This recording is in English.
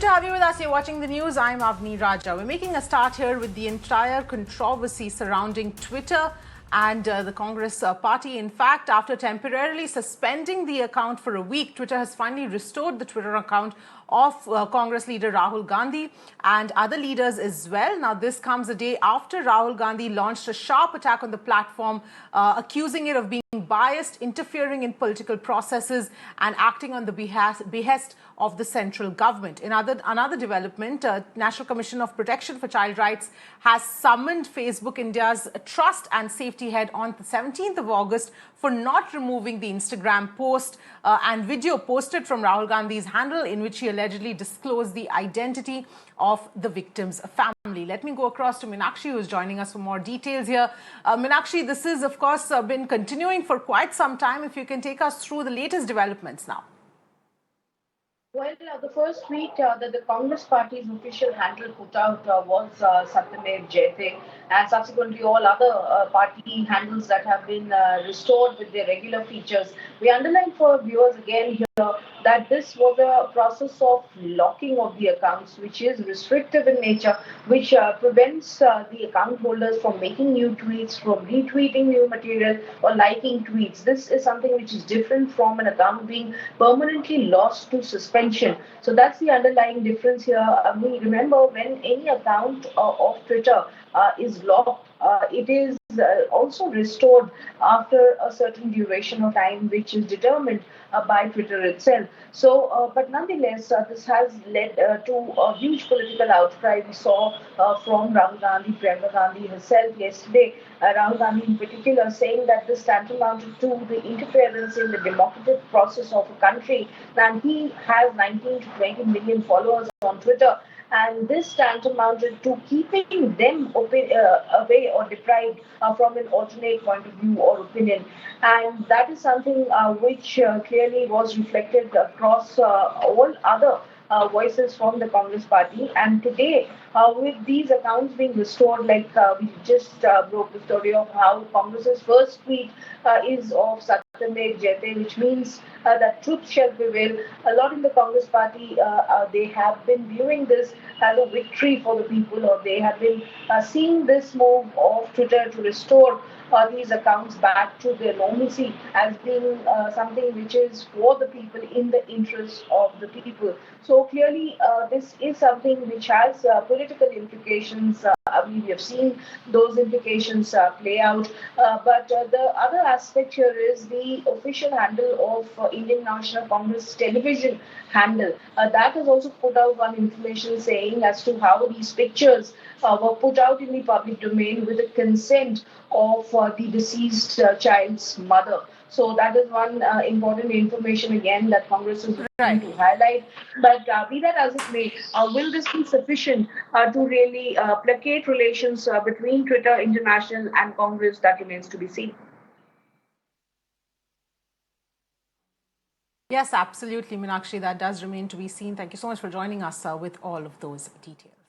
to have you with us. You're watching the news. I'm Avni Raja. We're making a start here with the entire controversy surrounding Twitter and the Congress party. In fact, after temporarily suspending the account for a week, Twitter has finally restored the Twitter account of Congress leader Rahul Gandhi and other leaders as well. Now, this comes a day after Rahul Gandhi launched a sharp attack on the platform, accusing it of being biased, interfering in political processes and acting on the behest of the central government. In another development, National Commission of Protection for Child Rights has summoned Facebook India's Trust and Safety Head on the 17th of August for not removing the Instagram post and video posted from Rahul Gandhi's handle in which he allegedly disclosed the identity of the victim's family. Let me go across to Meenakshi, who is joining us for more details here. Meenakshi, this has, of course, been continuing for quite some time. If you can take us through the latest developments now. Well, the first tweet that the Congress party's official handle put out was Satyamev Jayate, and subsequently all other party handles that have been restored with their regular features. We underline for viewers again here that this was a process of locking of the accounts, which is restrictive in nature, which prevents the account holders from making new tweets, from retweeting new material or liking tweets. This is something which is different from an account being permanently lost to suspension. So that's the underlying difference here. We remember when any account of Twitter is locked, it is also restored after a certain duration of time, which is determined by Twitter itself. So, but nonetheless, this has led to a huge political outcry. We saw from Rahul Gandhi, Priyanka Gandhi herself yesterday, Rahul Gandhi in particular, saying that this tantamounted to the interference in the democratic process of a country. And he has 19 to 20 million followers on Twitter. And this tantamounted to keeping them away or deprived from an alternate point of view or opinion. And that is something which clearly was reflected across all other voices from the Congress party. And today, with these accounts being restored, like we just broke the story of how Congress's first tweet is of Satyamev Jayate, which means that truth shall prevail. A lot in the Congress party, they have been viewing this as a victory for the people, or they have been seeing this move of Twitter to restore these accounts back to their normalcy as being something which is for the people, in the interest of the people. So clearly, this is something which has political implications. We have seen those implications play out. But the other aspect here is the official handle of Indian National Congress television handle. That has also put out one information saying as to how these pictures were put out in the public domain with the consent of the deceased child's mother. So that is one important information again that Congress is going to highlight. But be that as it may, will this be sufficient to really placate relations between Twitter International and Congress? That remains to be seen. Yes, absolutely, Meenakshi. That does remain to be seen. Thank you so much for joining us with all of those details.